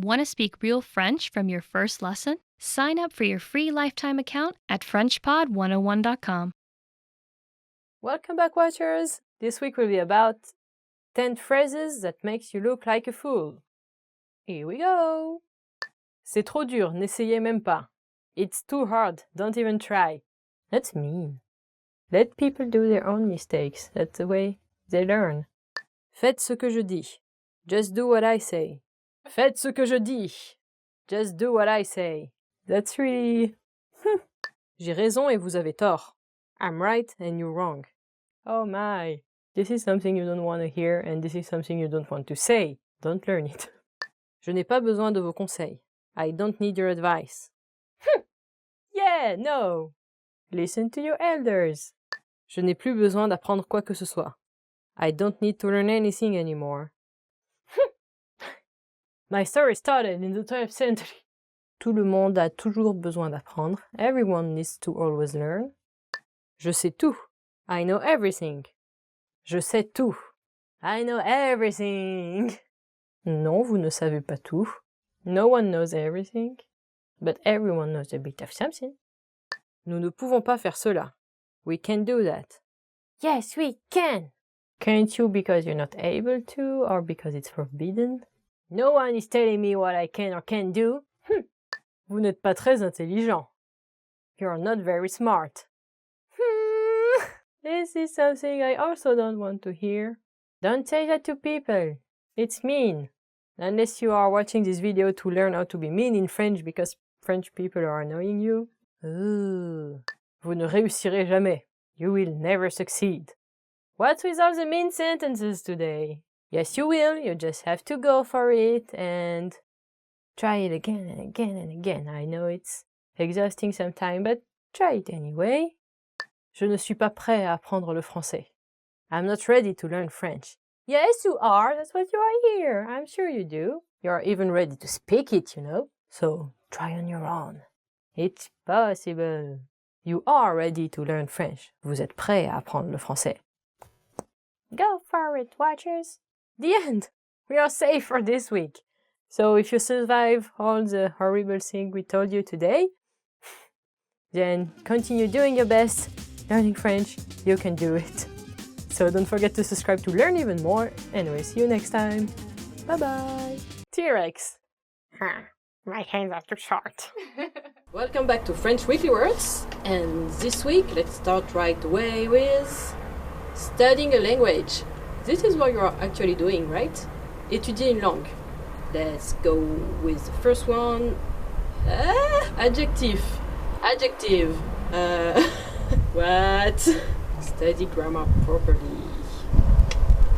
Want to speak real French from your first lesson? Sign up for your free lifetime account at FrenchPod101.com. Welcome back, watchers! This week will be about 10 phrases that makes you look like a fool. Here we go! C'est trop dur, n'essayez même pas. It's too hard, don't even try. That's mean. Let people do their own mistakes, that's the way they learn. Faites ce que je dis. Just do what I say. Faites ce que je dis. Just do what I say. That's really... J'ai raison et vous avez tort. I'm right and you're wrong. Oh my. This is something you don't want to hear and this is something you don't want to say. Don't learn it. Je n'ai pas besoin de vos conseils. I don't need your advice. Yeah, no. Listen to your elders. Je n'ai plus besoin d'apprendre quoi que ce soit. I don't need to learn anything anymore. My story started in the 12th century. Tout le monde a toujours besoin d'apprendre. Everyone needs to always learn. Je sais tout. I know everything. Je sais tout. I know everything. Non, vous ne savez pas tout. No one knows everything. But everyone knows a bit of something. Nous ne pouvons pas faire cela. We can't do that. Yes, we can. Can't you because you're not able to or because it's forbidden? No one is telling me what I can or can't do. Vous n'êtes pas très intelligent. You're not very smart. This is something I also don't want to hear. Don't say that to people. It's mean. Unless you are watching this video to learn how to be mean in French because French people are annoying you. Ooh. Vous ne réussirez jamais. You will never succeed. What's with all the mean sentences today? Yes, you will. You just have to go for it and try it again and again and again. I know it's exhausting sometimes, but try it anyway. Je ne suis pas prêt à apprendre le français. I'm not ready to learn French. Yes, you are. That's what you are here. I'm sure you do. You're even ready to speak it, you know. So try on your own. It's possible. You are ready to learn French. Vous êtes prêt à apprendre le français. Go for it, watchers. The end. We are safe for this week. So if you survive all the horrible things we told you today, then continue doing your best, learning French. You can do it. So don't forget to subscribe to learn even more. Anyway, see you next time. Bye-bye. T-Rex. My hands are too short. Welcome back to French Weekly Words. And this week, let's start right away with studying a language. This is what you're actually doing, right? Étudier une langue. Let's go with the first one. Adjective. Adjective. What? Study grammar properly.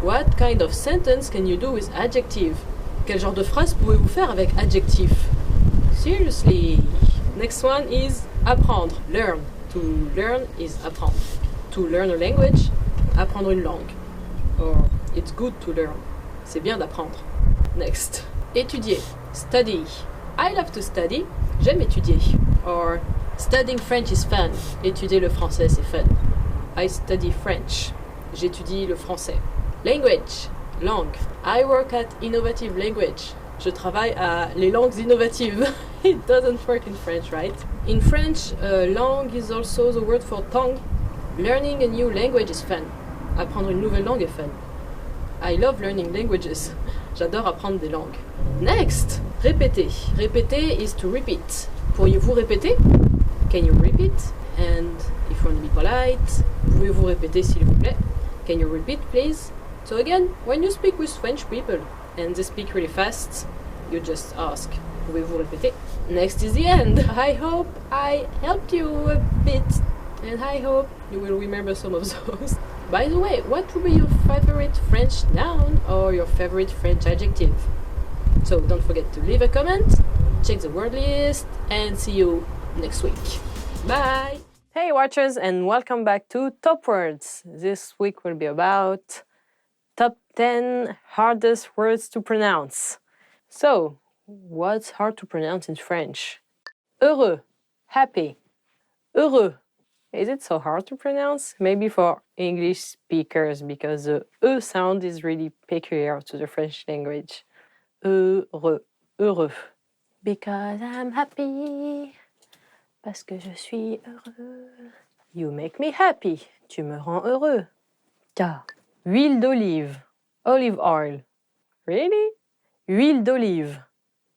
What kind of sentence can you do with adjective? Quel genre de phrase pouvez-vous faire avec adjectif? Seriously. Next one is apprendre, learn. To learn is apprendre. To learn a language, apprendre une langue. Or, it's good to learn. C'est bien d'apprendre. Next. Étudier, study. I love to study. J'aime étudier. Or, studying French is fun. Étudier le français, c'est fun. I study French. J'étudie le français. Language, langue. I work at innovative language. Je travaille à les langues innovatives. It doesn't work in French, right? In French, langue is also the word for tongue. Learning a new language is fun. Apprendre une nouvelle langue est fun. I love learning languages. J'adore apprendre des langues. Next, répéter. Répéter is to repeat. Pourriez-vous répéter? Can you repeat? And if you want to be polite, pouvez-vous répéter s'il vous plaît? Can you repeat, please? So again, when you speak with French people and they speak really fast, you just ask, pouvez-vous répéter? Next is the end. I hope I helped you a bit and I hope you will remember some of those. By the way, what would be your favorite French noun or your favorite French adjective? So don't forget to leave a comment, check the word list, and see you next week. Bye! Hey watchers, and welcome back to Top Words. This week will be about top 10 hardest words to pronounce. So, what's hard to pronounce in French? Heureux, happy. Heureux. Is it so hard to pronounce? Maybe for English speakers, because the E sound is really peculiar to the French language. Heureux. heureux. Because I'm happy. Parce que je suis heureux. You make me happy. Tu me rends heureux. K. Huile d'olive. Olive oil. Really? Huile d'olive.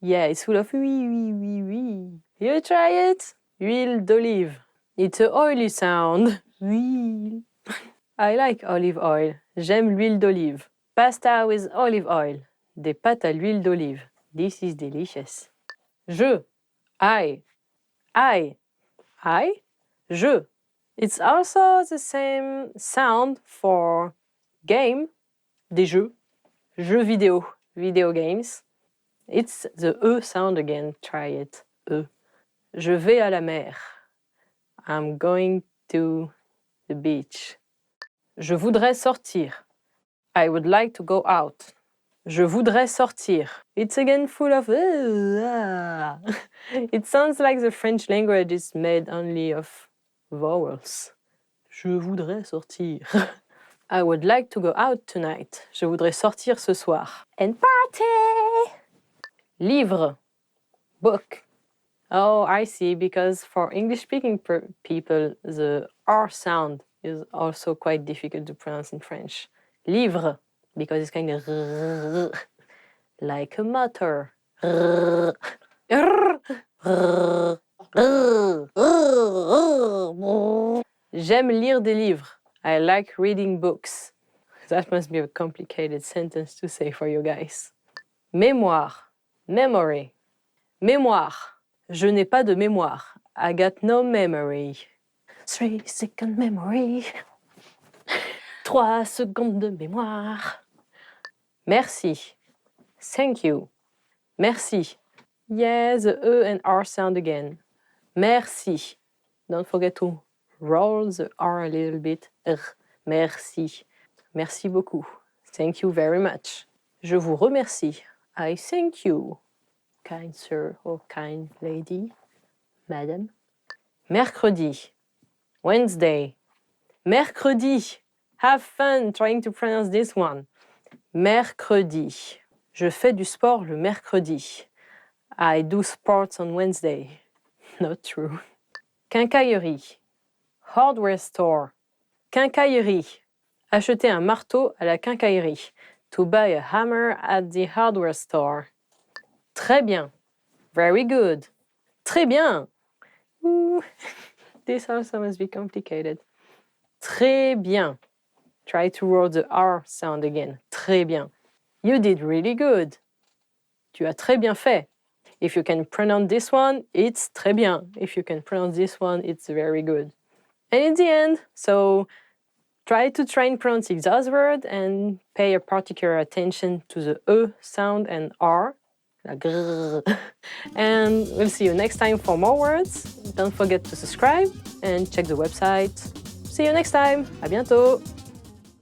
Yeah, it's full of oui. You try it? Huile d'olive. It's an oily sound. Huile. I like olive oil. J'aime l'huile d'olive. Pasta with olive oil. Des pâtes à l'huile d'olive. This is delicious. Je. I. Je. It's also the same sound for game, des jeux, jeux vidéo, video games. It's the E sound again, try it, E. Je vais à la mer. I'm going to the beach. Je voudrais sortir. I would like to go out. Je voudrais sortir. It's again full of It sounds like the French language is made only of vowels. Je voudrais sortir. I would like to go out tonight. Je voudrais sortir ce soir. And party! Livre. Book. Oh, I see, because for English-speaking people, the R sound is also quite difficult to pronounce in French. Livre, because it's kind of like a motor. J'aime lire des livres. I like reading books. That must be a complicated sentence to say for you guys. Mémoire. Memory. Mémoire. Je n'ai pas de mémoire. I got no memory. 3-second memory. 3 secondes de mémoire. Merci. Thank you. Merci. Yeah, the E and R sound again. Merci. Don't forget to roll the R a little bit. Merci. Merci beaucoup. Thank you very much. Je vous remercie. I thank you. Kind sir or kind lady. Madam. Mercredi. Wednesday. Mercredi. Have fun trying to pronounce this one. Mercredi. Je fais du sport le mercredi. I do sports on Wednesday. Not true. Quincaillerie. Hardware store. Quincaillerie. Acheter un marteau à la quincaillerie. To buy a hammer at the hardware store. Très bien. Very good. Très bien. Ooh. This also must be complicated. Très bien. Try to roll the R sound again. Très bien. You did really good. Tu as très bien fait. If you can pronounce this one, it's très bien. If you can pronounce this one, it's very good. And in the end, so try and pronounce those words and pay a particular attention to the E sound and R. La grrr. And we'll see you next time for more words. Don't forget to subscribe and check the website. See you next time. À bientôt.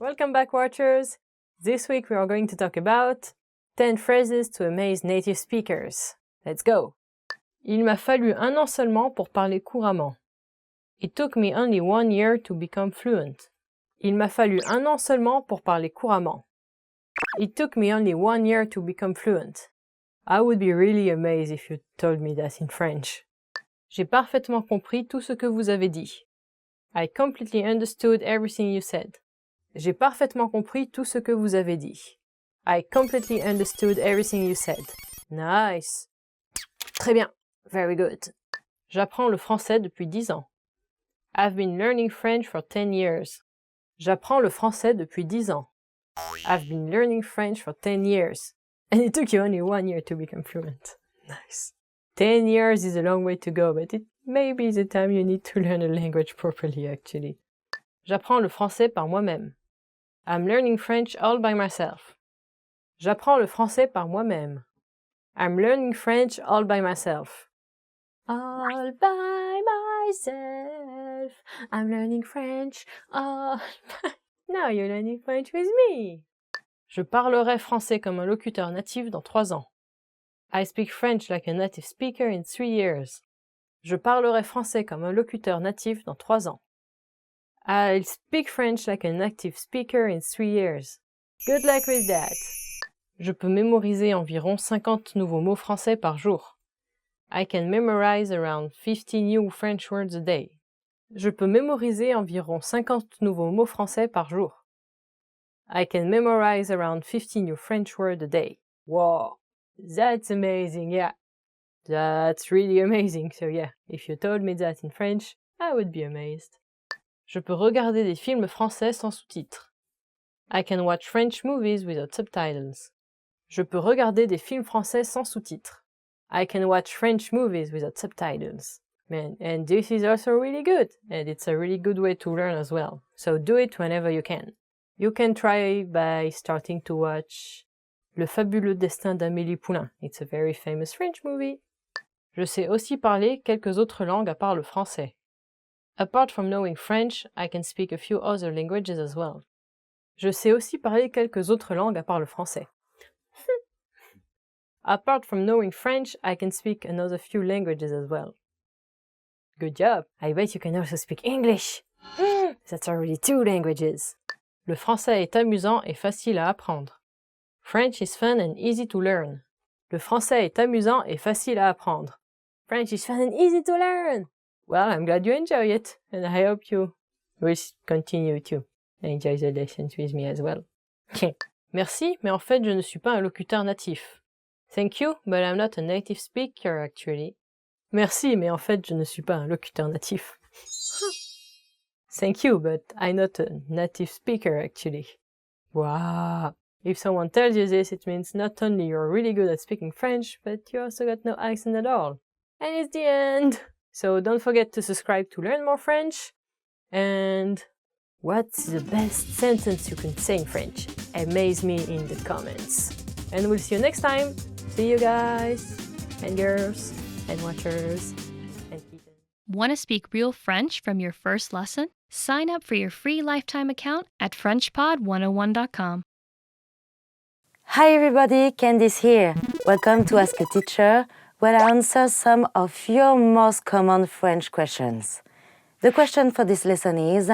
Welcome back, watchers. This week we are going to talk about 10 phrases to amaze native speakers. Let's go. Il m'a fallu 1 an seulement pour parler couramment. It took me only 1 year to become fluent. Il m'a fallu 1 an seulement pour parler couramment. It took me only 1 year to become fluent. I would be really amazed if you told me that in French. J'ai parfaitement compris tout ce que vous avez dit. I completely understood everything you said. J'ai parfaitement compris tout ce que vous avez dit. I completely understood everything you said. Nice. Très bien. Very good. J'apprends le français depuis 10 ans. I've been learning French for 10 years. J'apprends le français depuis 10 ans. I've been learning French for 10 years. And it took you only 1 year to become fluent. Nice. 10 years is a long way to go, but it may be the time you need to learn a language properly, actually. J'apprends le français par moi-même. I'm learning French all by myself. J'apprends le français par moi-même. I'm learning French all by myself. All by myself. I'm learning French all by... Now you're learning French with me. Je parlerai français comme un locuteur natif dans 3 ans. I speak French like a native speaker in 3 years. Je parlerai français comme un locuteur natif dans 3 ans. I'll speak French like a native speaker in 3 years. Good luck with that. Je peux mémoriser environ 50 nouveaux mots français par jour. I can memorize around 50 new French words a day. Je peux mémoriser environ 50 nouveaux mots français par jour. I can memorize around 50 new French words a day. Wow, that's amazing, yeah. That's really amazing, so yeah, if you told me that in French, I would be amazed. Je peux regarder des films français sans sous-titres. I can watch French movies without subtitles. Je peux regarder des films français sans sous-titres. I can watch French movies without subtitles. Man, and this is also really good, and it's a really good way to learn as well. So do it whenever you can. You can try by starting to watch Le fabuleux destin d'Amélie Poulain. It's a very famous French movie. Je sais aussi parler quelques autres langues à part le français. Apart from knowing French, I can speak a few other languages as well. Je sais aussi parler quelques autres langues à part le français. Apart from knowing French, I can speak another few languages as well. Good job! I bet you can also speak English! That's already 2 languages. Le français est amusant et facile à apprendre. French is fun and easy to learn. Le français est amusant et facile à apprendre. French is fun and easy to learn! Well, I'm glad you enjoy it, and I hope you will continue to enjoy the lessons with me as well. Merci, mais en fait, je ne suis pas un locuteur natif. Thank you, but I'm not a native speaker, actually. Merci, mais en fait, je ne suis pas un locuteur natif. Thank you, but I'm not a native speaker, actually. Wow! If someone tells you this, it means not only you're really good at speaking French, but you also got no accent at all. And it's the end! So don't forget to subscribe to learn more French. And what's the best sentence you can say in French? Amaze me in the comments. And we'll see you next time. See you guys, and girls, and watchers, and kittens. Want to speak real French from your first lesson? Sign up for your free lifetime account at FrenchPod101.com. Hi everybody, Candice here. Welcome to Ask a Teacher, where I answer some of your most common French questions. The question for this lesson is,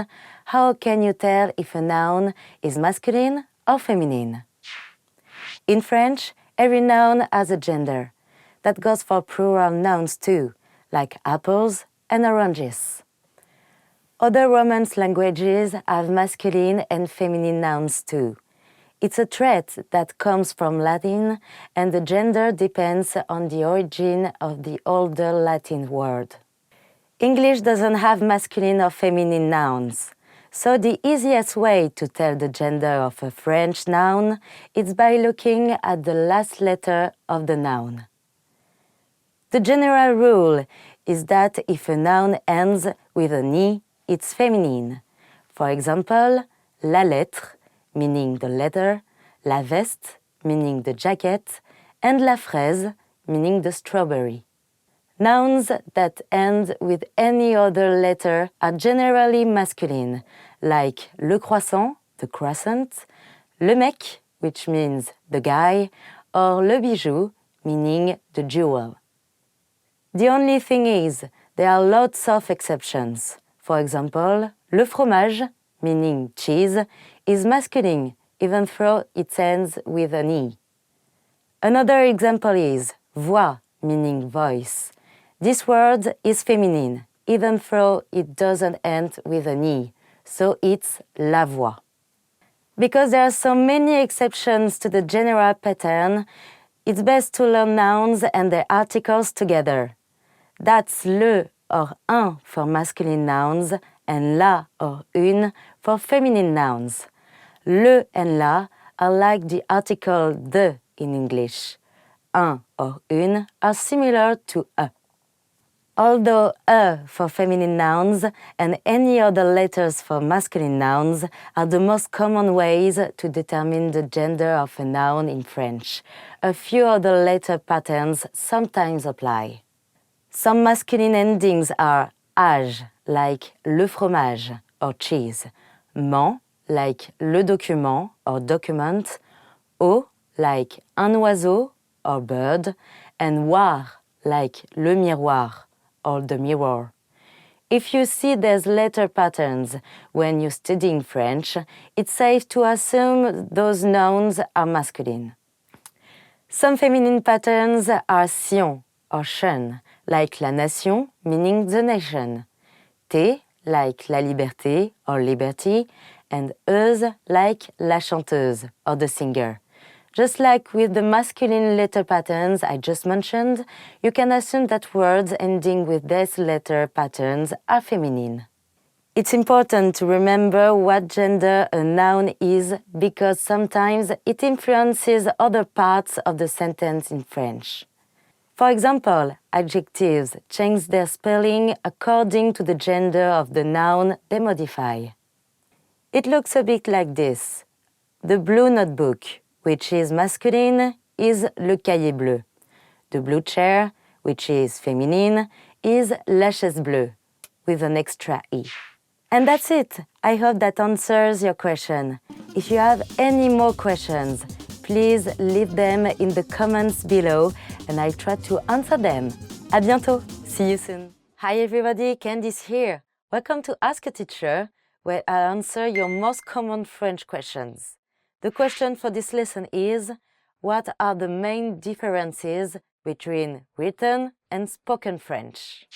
how can you tell if a noun is masculine or feminine? In French, every noun has a gender. That goes for plural nouns too, like apples and oranges. Other Romance languages have masculine and feminine nouns too. It's a trait that comes from Latin, and the gender depends on the origin of the older Latin word. English doesn't have masculine or feminine nouns, so the easiest way to tell the gender of a French noun is by looking at the last letter of the noun. The general rule is that if a noun ends with an I, it's feminine. For example, la lettre, meaning the letter, la veste, meaning the jacket, and la fraise, meaning the strawberry. Nouns that end with any other letter are generally masculine, like le croissant, the croissant, le mec, which means the guy, or le bijou, meaning the jewel. The only thing is, there are lots of exceptions. For example, le fromage, meaning cheese, is masculine, even though it ends with an I. Another example is voix, meaning voice. This word is feminine, even though it doesn't end with an I, so it's la voix. Because there are so many exceptions to the general pattern, it's best to learn nouns and their articles together. That's le or un for masculine nouns and la or une for feminine nouns. Le and la are like the article de in English. Un or une are similar to a. Although a for feminine nouns and any other letters for masculine nouns are the most common ways to determine the gender of a noun in French, a few other letter patterns sometimes apply. Some masculine endings are age, like le fromage or cheese, ment, like le document or document, au, like un oiseau or bird, and voir, like le miroir or the mirror. If you see these letter patterns when you're studying French, it's safe to assume those nouns are masculine. Some feminine patterns are sion or shun, like la nation, meaning the nation. T, like la liberté or liberty, and euse, like la chanteuse or the singer. Just like with the masculine letter patterns I just mentioned, you can assume that words ending with this letter patterns are feminine. It's important to remember what gender a noun is because sometimes it influences other parts of the sentence in French. For example, adjectives change their spelling according to the gender of the noun they modify. It looks a bit like this. The blue notebook, which is masculine, is le cahier bleu. The blue chair, which is feminine, is la chaise bleue, with an extra E. And that's it. I hope that answers your question. If you have any more questions, please leave them in the comments below and I'll try to answer them. À bientôt. See you soon. Hi everybody, Candice here. Welcome to Ask a Teacher, where I'll answer your most common French questions. The question for this lesson is, what are the main differences between written and spoken French?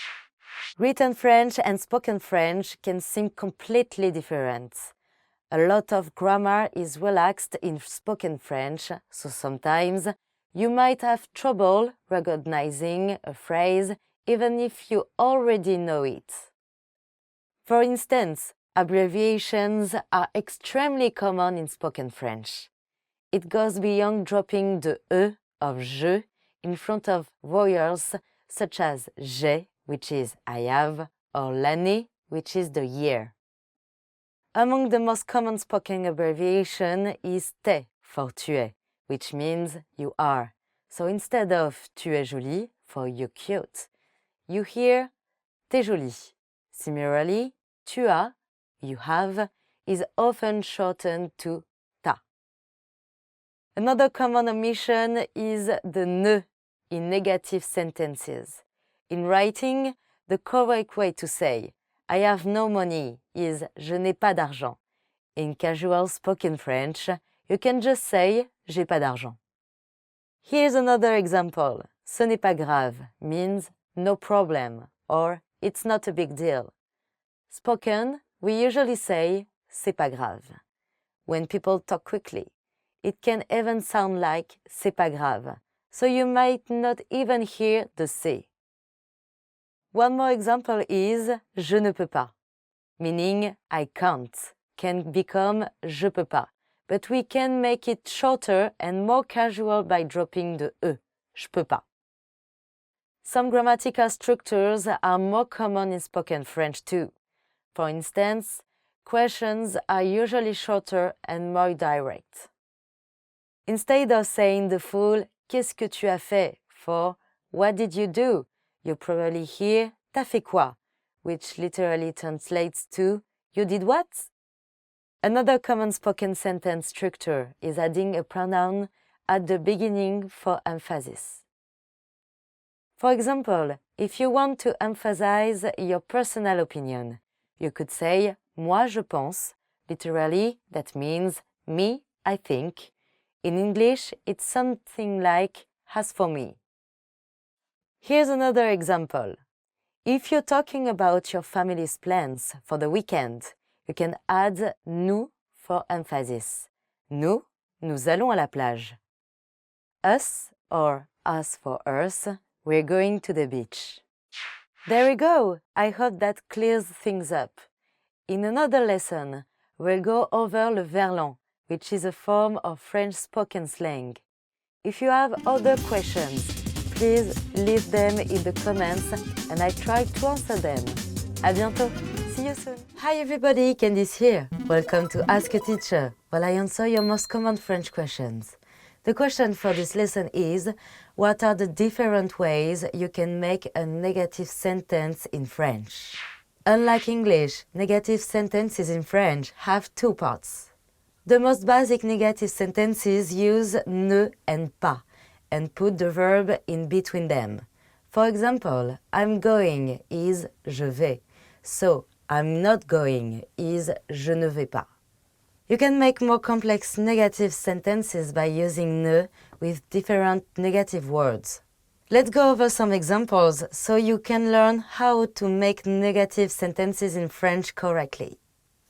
Written French and spoken French can seem completely different. A lot of grammar is relaxed in spoken French, so sometimes you might have trouble recognizing a phrase even if you already know it. For instance, abbreviations are extremely common in spoken French. It goes beyond dropping the E of je in front of vowels such as j'ai, which is I have, or l'année, which is the year. Among the most common spoken abbreviation is t'es for tu es, which means you are. So instead of tu es jolie for you're cute, you hear t'es jolie. Similarly, tu as, you have, is often shortened to ta. Another common omission is the ne in negative sentences. In writing, the correct way to say I have no money is je n'ai pas d'argent. In casual spoken French, you can just say j'ai pas d'argent. Here's another example. Ce n'est pas grave means no problem or it's not a big deal. Spoken, we usually say c'est pas grave. When people talk quickly, it can even sound like c'est pas grave, so you might not even hear the c'est. One more example is je ne peux pas, meaning I can't, can become je peux pas, but we can make it shorter and more casual by dropping the e, je peux pas. Some grammatical structures are more common in spoken French too. For instance, questions are usually shorter and more direct. Instead of saying the full qu'est-ce que tu as fait for what did you do, you probably hear t'as fait quoi, which literally translates to you did what? Another common spoken sentence structure is adding a pronoun at the beginning for emphasis. For example, if you want to emphasize your personal opinion, you could say moi je pense, literally that means me, I think. In English, it's something like as for me. Here's another example. If you're talking about your family's plans for the weekend, you can add nous for emphasis. Nous allons à la plage. Us, or us for us, we're going to the beach. There we go! I hope that clears things up. In another lesson, we'll go over le verlan, which is a form of French spoken slang. If you have other questions, please leave them in the comments and I try to answer them. À bientôt! See you soon! Hi everybody, Candice here. Welcome to Ask a Teacher, where I answer your most common French questions. The question for this lesson is, what are the different ways you can make a negative sentence in French? Unlike English, negative sentences in French have two parts. The most basic negative sentences use ne and pas and put the verb in between them. For example, I'm going is je vais, so I'm not going is je ne vais pas. You can make more complex negative sentences by using ne with different negative words. Let's go over some examples so you can learn how to make negative sentences in French correctly.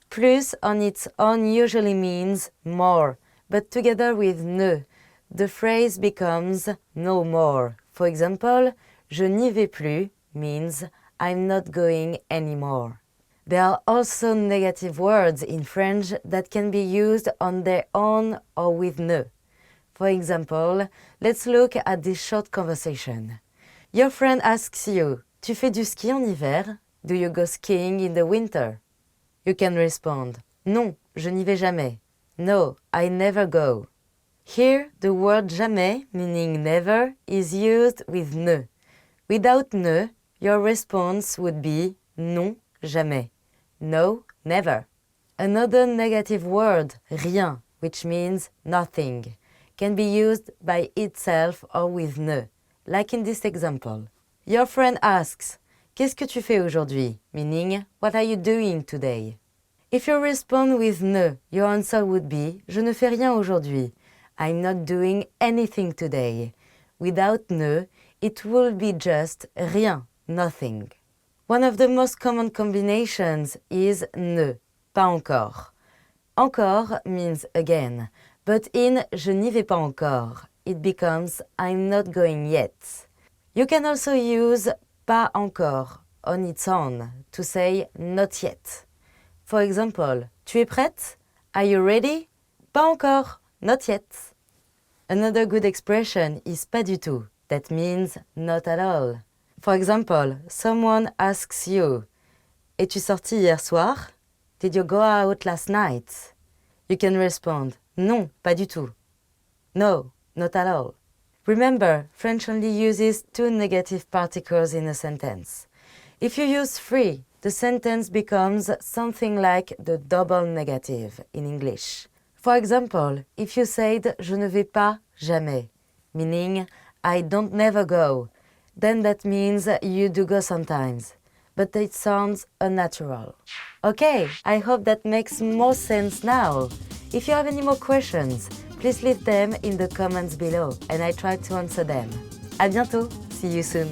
Plus on its own usually means more, but together with ne, the phrase becomes no more. For example, je n'y vais plus means I'm not going anymore. There are also negative words in French that can be used on their own or with ne. For example, let's look at this short conversation. Your friend asks you, tu fais du ski en hiver? Do you go skiing in the winter? You can respond, non, je n'y vais jamais. No, I never go. Here, the word jamais, meaning never, is used with ne. Without ne, your response would be non, jamais. No, never. Another negative word, rien, which means nothing, can be used by itself or with ne, like in this example. Your friend asks, qu'est-ce que tu fais aujourd'hui? Meaning, what are you doing today? If you respond with ne, your answer would be, je ne fais rien aujourd'hui. I'm not doing anything today. Without ne, it will be just rien, nothing. One of the most common combinations is ne, pas encore. Encore means again, but in je n'y vais pas encore, it becomes I'm not going yet. You can also use pas encore on its own to say not yet. For example, tu es prête? Are you ready? Pas encore, not yet. Another good expression is pas du tout. That means not at all. For example, someone asks you, es-tu sorti hier soir? Did you go out last night? You can respond, non, pas du tout. No, not at all. Remember, French only uses two negative particles in a sentence. If you use three, the sentence becomes something like the double negative in English. For example, if you said je ne vais pas jamais, meaning I don't never go, then that means you do go sometimes, but it sounds unnatural. Okay, I hope that makes more sense now. If you have any more questions, please leave them in the comments below and I try to answer them. À bientôt, see you soon.